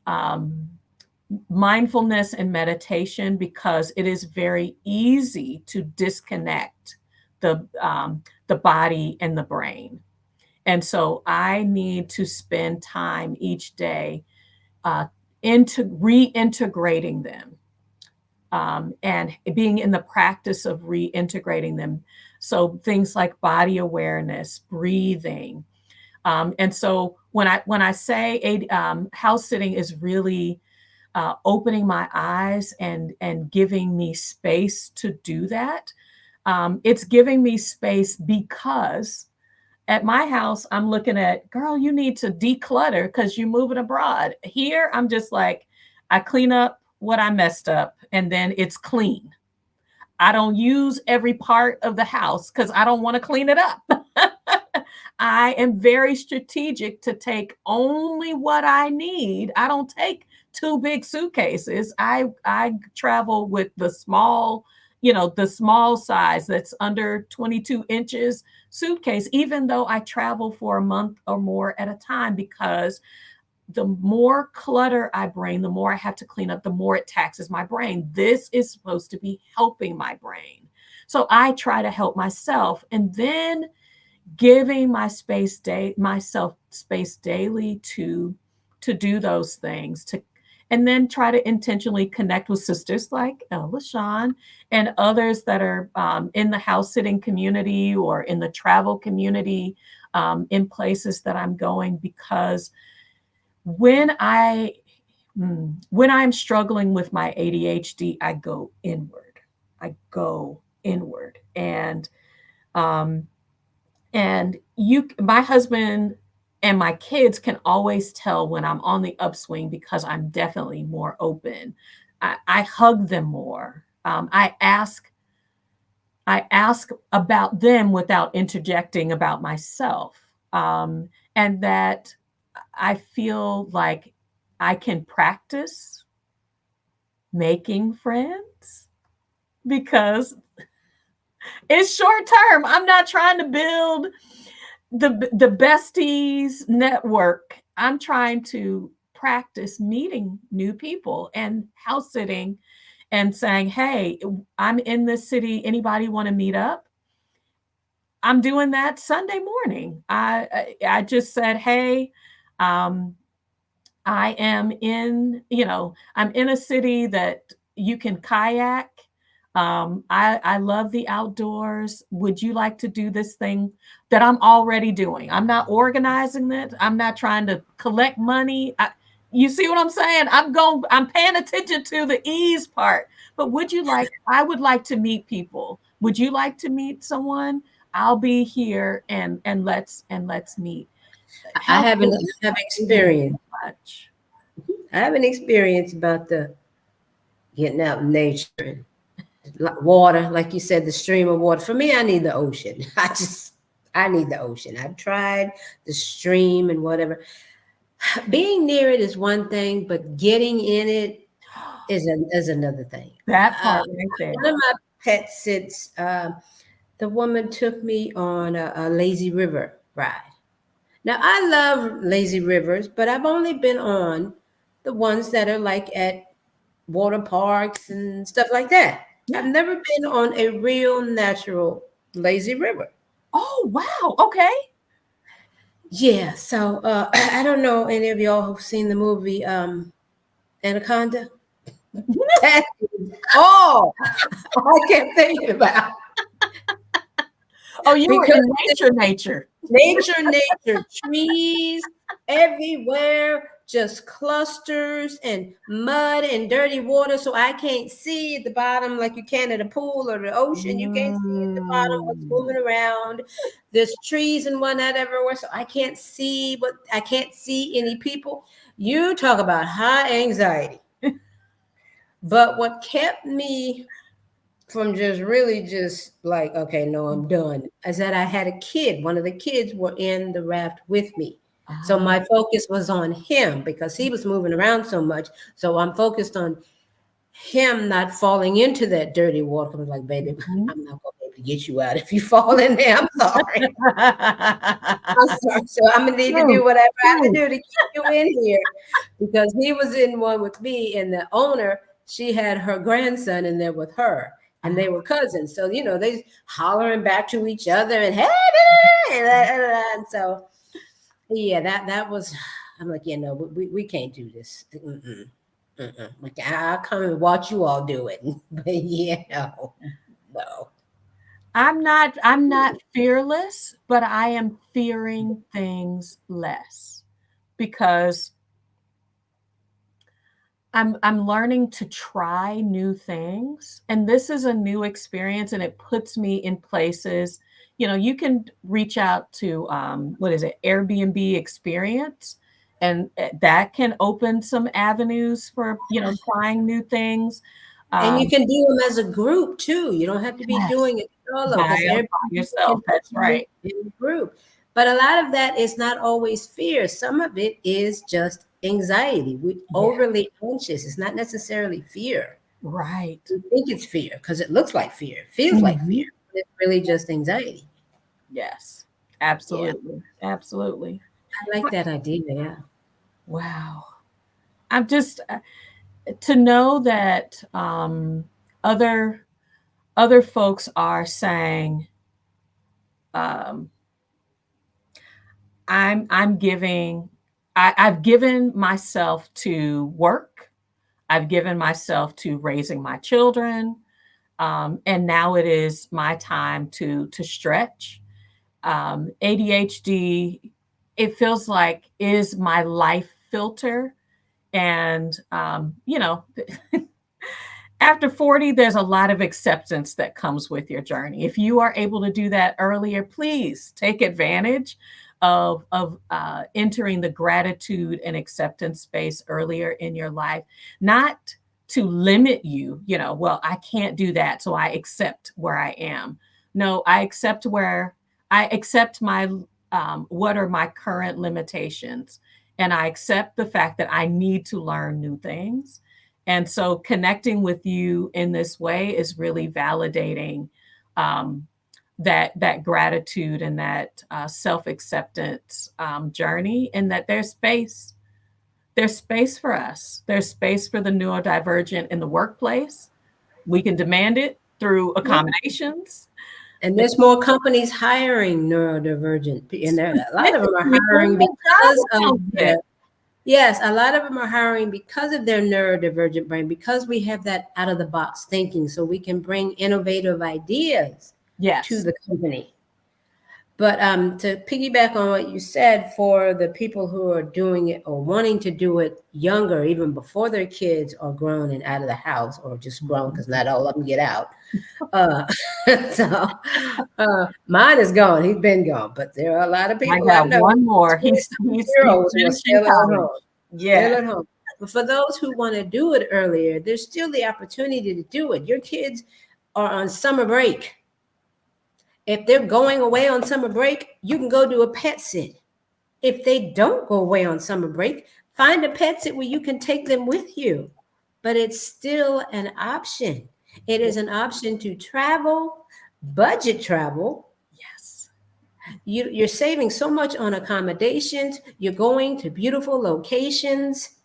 um, mindfulness and meditation because it is very easy to disconnect the body and the brain. And so I need to spend time each day into reintegrating them and being in the practice of reintegrating them. So things like body awareness, breathing. And so when I say house sitting is really opening my eyes and giving me space to do that. It's giving me space because at my house, I'm looking at, girl, you need to declutter because you're moving abroad. Here, I'm just like, I clean up what I messed up and then it's clean. I don't use every part of the house because I don't want to clean it up. I am very strategic to take only what I need. I don't take two big suitcases. I travel with the small, the small size that's under 22 inches suitcase, even though I travel for a month or more at a time, because the more clutter I bring, the more I have to clean up, the more it taxes my brain. This is supposed to be helping my brain. So I try to help myself and then giving myself space daily to do those things to and then try to intentionally connect with sisters like LaShawn and others that are in the house sitting community or in the travel community in places that I'm going because when I when I'm struggling with my ADHD, I go inward. I go inward. Um, and my husband and my kids can always tell when I'm on the upswing because I'm definitely more open. I hug them more. I ask about them without interjecting about myself. And that I feel like I can practice making friends because it's short term. I'm not trying to build the besties network. I'm trying to practice meeting new people and house sitting and saying, "Hey, I'm in this city. Anybody want to meet up?" I'm doing that Sunday morning. I just said, "Hey, um, I am in, I'm in a city that you can kayak. I love the outdoors. Would you like to do this thing that I'm already doing? I'm not organizing it. I'm not trying to collect money. You see what I'm saying? I'm paying attention to the ease part. But I would like to meet people. Would you like to meet someone? I'll be here and let's meet. I How haven't cool have experience. much. I have an experience about the getting out in nature and water, like you said, the stream of water. For me, I need the ocean. I need the ocean. I've tried the stream and whatever. Being near it is one thing, but getting in it is another thing. That part right there. One of my pet sits. The woman took me on a lazy river ride. Now I love lazy rivers, but I've only been on the ones that are like at water parks and stuff like that. Yeah. I've never been on a real natural lazy river. Oh, wow. Okay. Yeah, so I don't know any of y'all who've seen the movie Anaconda. That's all I kept thinking about. Oh, you were in nature. Nature, trees everywhere, just clusters and mud and dirty water. So I can't see at the bottom like you can at a pool or the ocean. You can't see at the bottom what's moving around. There's trees and whatnot everywhere. So I can't see any people. You talk about high anxiety. But what kept me from just really just like, okay, no, I'm done, is that I had a kid. One of the kids were in the raft with me. So my focus was on him because he was moving around so much. So I'm focused on him not falling into that dirty water. I was like, baby, I'm not going to be able to get you out if you fall in there. I'm sorry. I'm sorry. So I'm going to need to do whatever I have to do to keep you in here, because he was in one with me, and the owner, she had her grandson in there with her. And they were cousins. So, they hollering back to each other and hey, and so, yeah, that was, I'm like, no, we can't do this. I'll come and watch you all do it. But no. I'm not fearless, but I am fearing things less because I'm learning to try new things, and this is a new experience, and it puts me in places. You can reach out to Airbnb experience, and that can open some avenues for trying new things. And you can do them as a group too. You don't have to be doing it solo, because yourself. That's right. In a group. But a lot of that is not always fear. Some of it is just anxiety. We're overly anxious. It's not necessarily fear. Right. We think it's fear because it looks like fear, feels like fear. But it's really just anxiety. Yes, absolutely. Yeah. Absolutely. I like that idea. Yeah. Wow. I'm just to know that other folks are saying, I've given myself to work. I've given myself to raising my children. And now it is my time to stretch. ADHD, it feels like, is my life filter. And, after 40, there's a lot of acceptance that comes with your journey. If you are able to do that earlier, please take advantage of entering the gratitude and acceptance space earlier in your life, not to limit you, well, I can't do that, so I accept where I am. No, I accept my, what are my current limitations? And I accept the fact that I need to learn new things. And so connecting with you in this way is really validating that gratitude and that self-acceptance journey, and that there's space for us. There's space for the neurodivergent in the workplace. We can demand it through accommodations. And there's more companies hiring neurodivergent, and a lot of them are hiring because of Yes, a lot of them are hiring because of their neurodivergent brain, because we have that out of the box thinking, so we can bring innovative ideas to Yes. the company. But to piggyback on what you said, for the people who are doing it or wanting to do it younger, even before their kids are grown and out of the house, or just grown because not all of them get out. Uh, so mine is gone. He's been gone. But there are a lot of I people I got know, one more. He's 20-year-olds who are finishing still at college. home. Still Yeah. at home. But for those who want to do it earlier, there's still the opportunity to do it. Your kids are on summer break. If they're going away on summer break, you can go do a pet sit. If they don't go away on summer break, find a pet sit where you can take them with you. But it's still an option. It is an option to travel, budget travel. Yes. You're saving so much on accommodations. You're going to beautiful locations.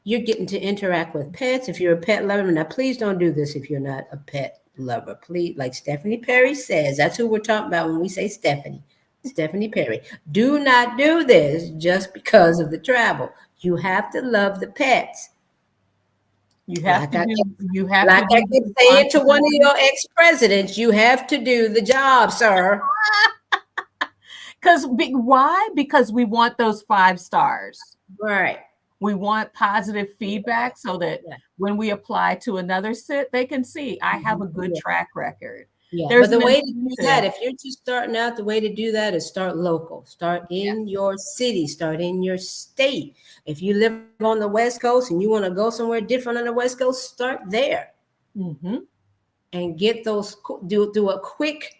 You're getting to interact with pets. If you're a pet lover, now please don't do this if you're not a pet lover. Please, like Stephanie Perry says, that's who we're talking about when we say Stephanie. Stephanie Perry. Do not do this just because of the travel. You have to love the pets. You have Like to I do kept, you have like to I do the kept saying to one of responsibility. your ex-presidents, you have to do the job, sir. Because why? Because we want those 5 stars. Right. We want positive feedback so that Yeah. when we apply to another sit, they can see I have a good Yeah. track record. Yeah, but There's the an way to do that, incentive. if you're just starting out, the way to do that is start local. Start in Yes. your city, start in your state. If you live on the West Coast and you want to go somewhere different on the West Coast, start there Mm-hmm. and get those. Do a quick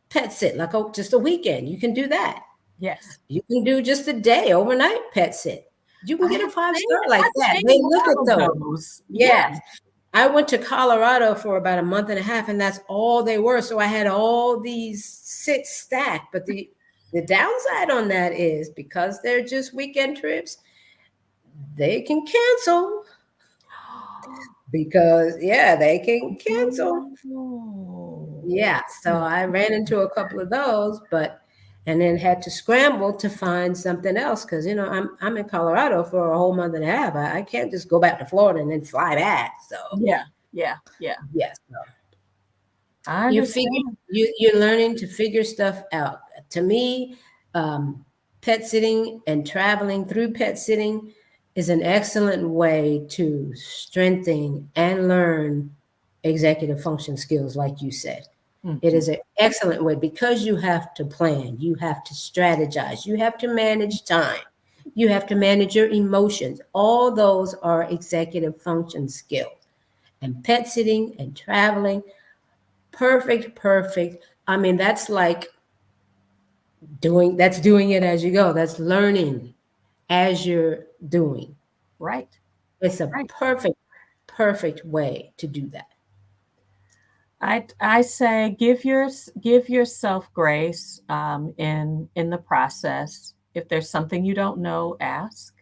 pet sit, like just a weekend. You can do that. Yes. You can do just a day overnight pet sit. You can I get a have 5 star seen like I've that. seen They a look at lot of those. those. Yes. Yes. I went to Colorado for about a month and a half, and that's all they were. So I had all these sits stacked. But the downside on that is because they're just weekend trips, they can cancel. Because yeah, they can cancel. Oh. Yeah. So I ran into a couple of those, but and then had to scramble to find something else because I'm in Colorado for a whole month and a half. I can't just go back to Florida and then fly back. So Yeah. Yeah. Yeah. yes. I You figure understand. you're learning to figure stuff out. To me, pet sitting and traveling through pet sitting is an excellent way to strengthen and learn executive function skills, like you said. It Mhm. is an excellent way because you have to plan, you have to strategize, you have to manage time, you have to manage your emotions. All those are executive function skills. And pet sitting and traveling, perfect, perfect. I mean, that's doing it as you go. That's learning as you're doing. Right. It's a Right. perfect, perfect way to do that. I say give yourself grace in the process. If there's something you don't know, ask.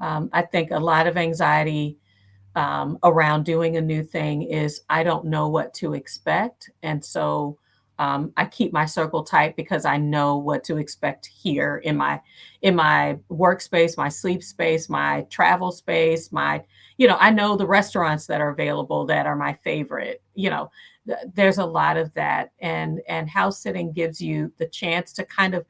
I think a lot of anxiety around doing a new thing is I don't know what to expect, and so I keep my circle tight because I know what to expect here in my workspace, my sleep space, my travel space, my I know the restaurants that are available that are my favorite. There's a lot of that, and house sitting gives you the chance to kind of,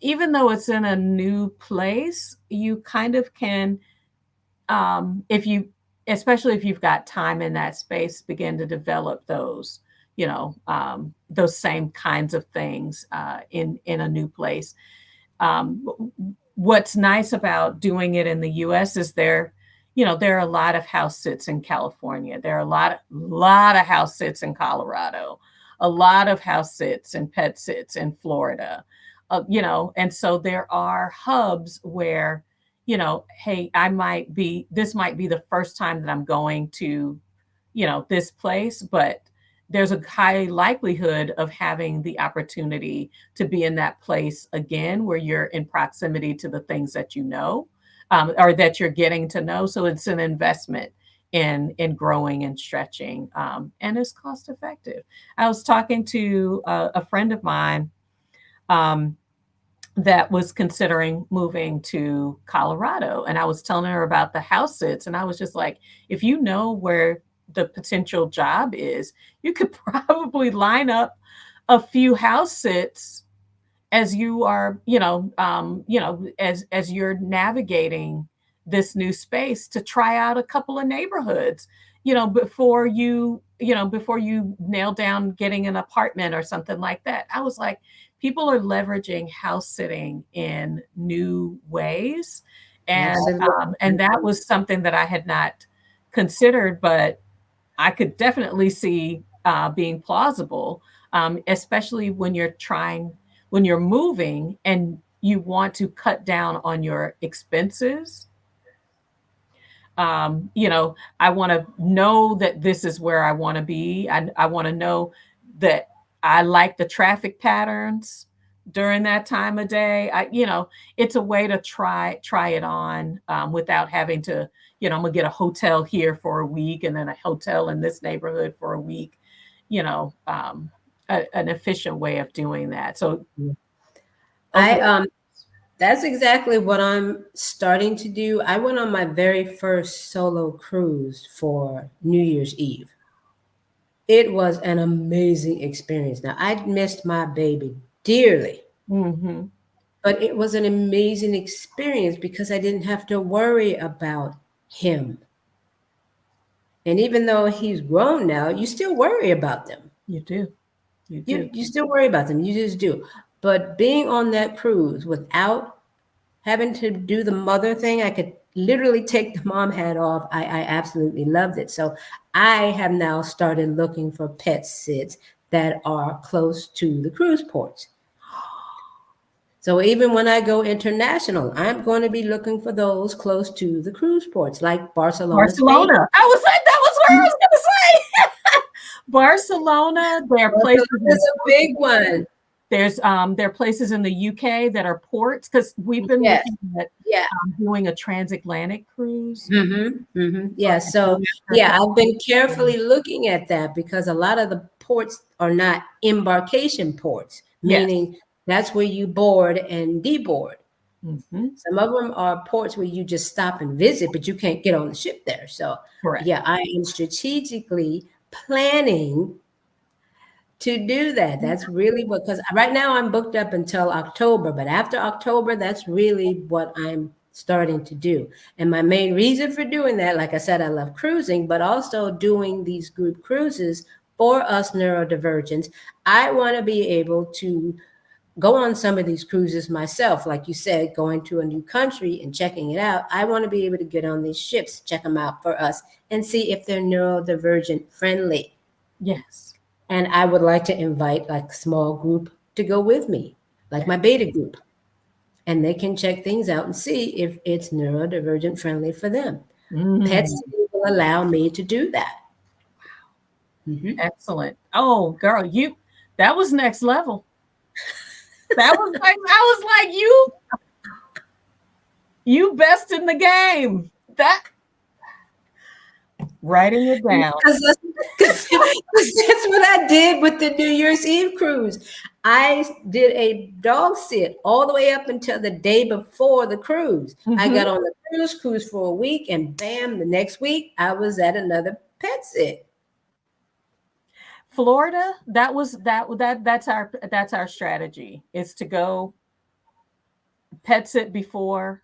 even though it's in a new place, you kind of can, if you, especially if you've got time in that space, begin to develop those same kinds of things in a new place. um, what's nice about doing it in the US is there are a lot of house sits in California, there are a lot of house sits in Colorado, a lot of house sits and pet sits in Florida. And so there are hubs where, hey, this might be the first time that I'm going to, this place, but there's a high likelihood of having the opportunity to be in that place again where you're in proximity to the things that or that you're getting to know. So it's an investment in growing and stretching, and it's cost effective. I was talking to a friend of mine, um, that was considering moving to Colorado. And I was telling her about the house sits. And I was just like, if you know where the potential job is, you could probably line up a few house sits as you are, as you're navigating this new space to try out a couple of neighborhoods, before you nail down getting an apartment or something like that. I was like, people are leveraging house sitting in new ways. And that was something that I had not considered, but I could definitely see being plausible, especially when you're moving and you want to cut down on your expenses. I want to know that this is where I want to be. I want to know that I like the traffic patterns during that time of day. It's a way to try it on without having to, I'm gonna get a hotel here for a week and then a hotel in this neighborhood for a week. An efficient way of doing that. So that's exactly what I'm starting to do. I went on my very first solo cruise for New Year's Eve. It was an amazing experience. Now, I'd missed my baby dearly, but it was an amazing experience because I didn't have to worry about him. And even though he's grown now, you still worry about them. You do. You still worry about them. You just do. But being on that cruise without having to do the mother thing, I could literally take the mom hat off. I absolutely loved it. So I have now started looking for pet sits that are close to the cruise ports. So even when I go international, I'm going to be looking for those close to the cruise ports, like Barcelona. Barcelona. Spain. I was like, that was where I was going to say. Barcelona. There are places. This is a big one. There are places in the UK that are ports, because we've been looking at doing a transatlantic cruise. Yeah. So I've been carefully looking at that because a lot of the ports are not embarkation ports, meaning that's where you board and deboard. Some of them are ports where you just stop and visit, but you can't get on the ship there. So I am strategically planning to do that. That's really because right now I'm booked up until October, but after October, that's really what I'm starting to do. And my main reason for doing that, like I said, I love cruising, but also doing these group cruises for us neurodivergents. I want to be able to go on some of these cruises myself, like you said, going to a new country and checking it out. I want to be able to get on these ships, check them out for us, and see if they're neurodivergent friendly. Yes. And I would like to invite like a small group to go with me, like my beta group. And they can check things out and see if it's neurodivergent friendly for them. Pets will allow me to do that. Excellent. Oh, girl, that was next level. That was like, I was like, you best in the game. That writing it down. Because that's what I did with the New Year's Eve cruise. I did a dog sit all the way up until the day before the cruise. I got on the cruise for a week, and bam, the next week I was at another pet sit. Florida, that's our strategy, is to go pet sit before,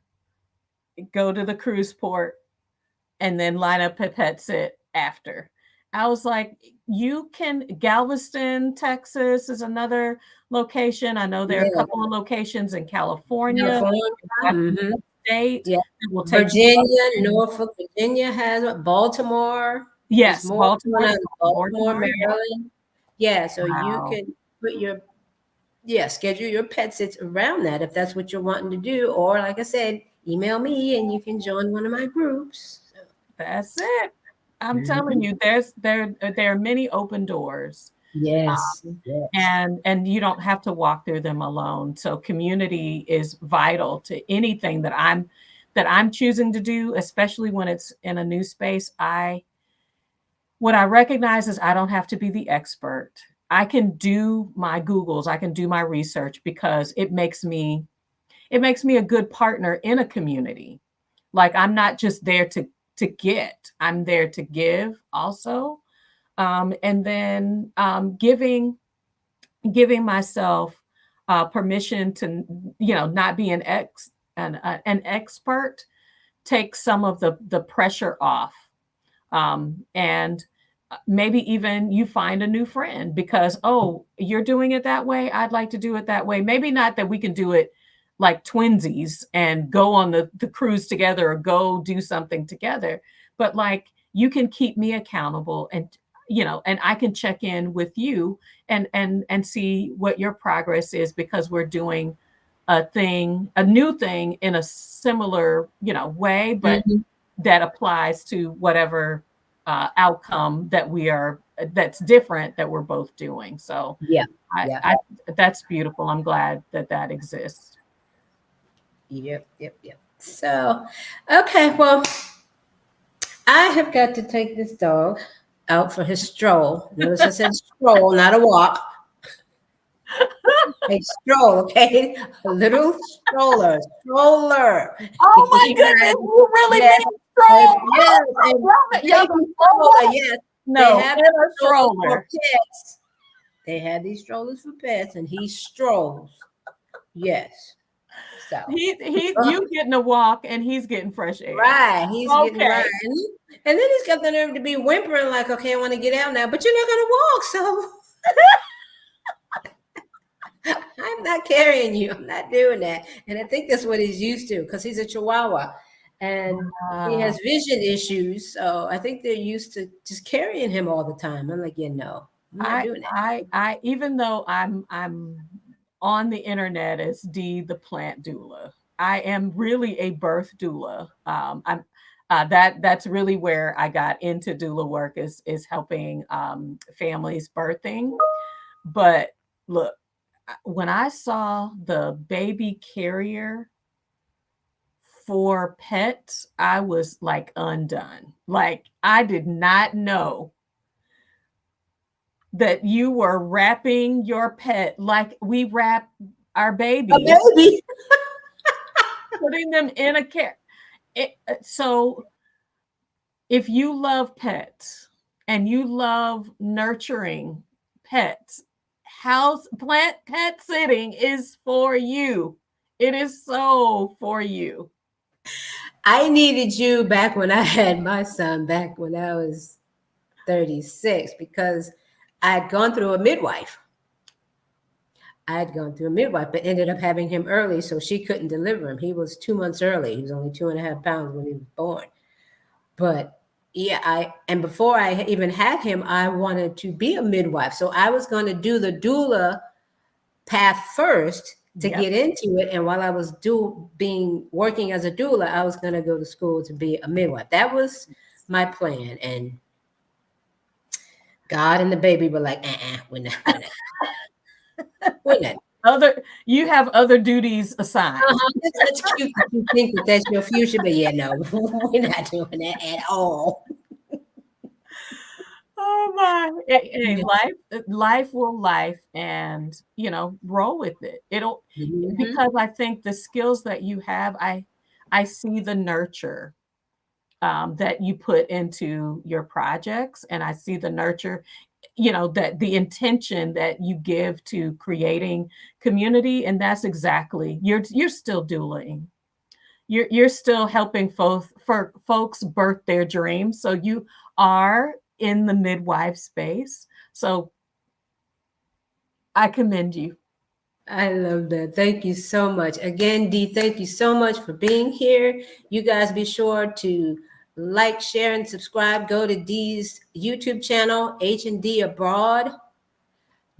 go to the cruise port, and then line up a pet sit after. I was like, Galveston, Texas is another location. I know there are a couple of locations in California. State. Yeah. Virginia, Norfolk, Virginia has Baltimore. Yes, Baltimore, Maryland. Yeah, so you can put schedule your pet sits around that if that's what you're wanting to do. Or like I said, email me and you can join one of my groups. That's it. I'm telling you, there are many open doors. Yes. And you don't have to walk through them alone. So community is vital to anything that I'm choosing to do, especially when it's in a new space. What I recognize is I don't have to be the expert. I can do my Googles, I can do my research, because it makes me it makes me a good partner in a community. Like, I'm not just there to get, I'm there to give also. And then giving myself permission to, not be an expert, takes some of the pressure off. And maybe even you find a new friend because, oh, you're doing it that way, I'd like to do it that way. Maybe not that we can do it like twinsies and go on the cruise together or go do something together, but like, you can keep me accountable, and and I can check in with you and see what your progress is, because we're doing a new thing in a similar way, but that applies to whatever outcome that's different that we're both doing. So Yeah. I that's beautiful. I'm glad that exists. Yep. So, okay, well, I have got to take this dog out for his stroll. Notice I said stroll, not a walk. A stroll, okay? A little stroller. Oh my goodness, you really mean stroll? Yes, I love it. yes. No, they have a stroller. For pets. They have these strollers for pets, and he strolls. Yes. So you getting a walk, and he's getting fresh air. Right, he's getting right, and then he's got the nerve to be whimpering like, "Okay, I want to get out now," but you're not going to walk, so. I'm not carrying you. I'm not doing that. And I think that's what he's used to, because he's a Chihuahua and he has vision issues. So I think they're used to just carrying him all the time. I'm like, yeah, no, I'm not doing that. I even though I'm on the internet as D the plant doula, I am really a birth doula. I'm that's really where I got into doula work, is helping families birthing. But look, when I saw the baby carrier for pets, I was like undone. Like, I did not know that you were wrapping your pet like we wrap our babies. A baby. Putting them in a care. So if you love pets and you love nurturing pets, pet sitting is for you. It is so for you. I needed you back when I had my son, back when I was 36, because I had gone through a midwife. But ended up having him early, so she couldn't deliver him. He was 2 months early. He was only 2.5 pounds when he was born. But yeah, and before I even had him, I wanted to be a midwife. So I was going to do the doula path first to get into it. And while I was working as a doula, I was going to go to school to be a midwife. That was my plan. And God and the baby were like, we're not. You have other duties assigned. That's cute that you think that that's your future, but yeah, no, we're not doing that at all. Oh my! Hey, life will life, and roll with it. It'll because I think the skills that you have, I see the nurture that you put into your projects, and I see the nurture, that the intention that you give to creating community, and that's exactly you're still doulaing. You're still helping folks birth their dreams. So you are in the midwife space. So I commend you. I love that. Thank you so much. Again, Dee, thank you so much for being here. You guys be sure to like, share, and subscribe. Go to Dee's YouTube channel, H&D Abroad.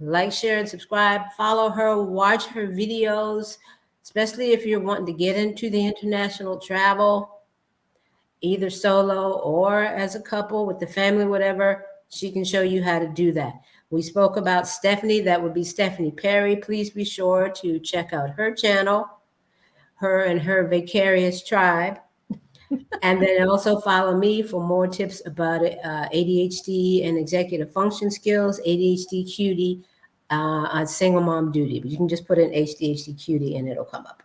Like, share, and subscribe. Follow her, watch her videos, especially if you're wanting to get into the international travel, either solo or as a couple with the family, whatever. She can show you how to do that. We spoke about Stephanie. That would be Stephanie Perry. Please be sure to check out her channel, her and her Vicarious Tribe. And then also follow me for more tips about ADHD and executive function skills, ADHDcutie on single mom duty. But you can just put in ADHDcutie and it'll come up.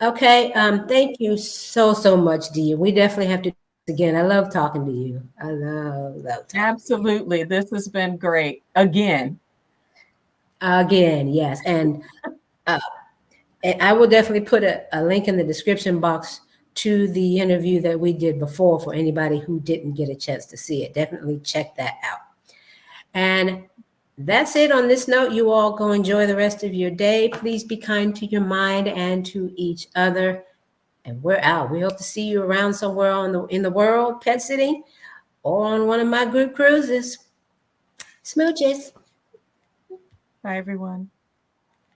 Okay. Thank you so much, Dia. We definitely have to do this again. I love talking to you. I love talking to you. Absolutely. This has been great. Again. Again, yes. Uh, and I will definitely put a link in the description box to the interview that we did before for anybody who didn't get a chance to see it. Definitely check that out. And that's it on this note. You all go enjoy the rest of your day. Please be kind to your mind and to each other. And we're out. We hope to see you around somewhere in the world, pet sitting, or on one of my group cruises. Smooches. Bye, everyone.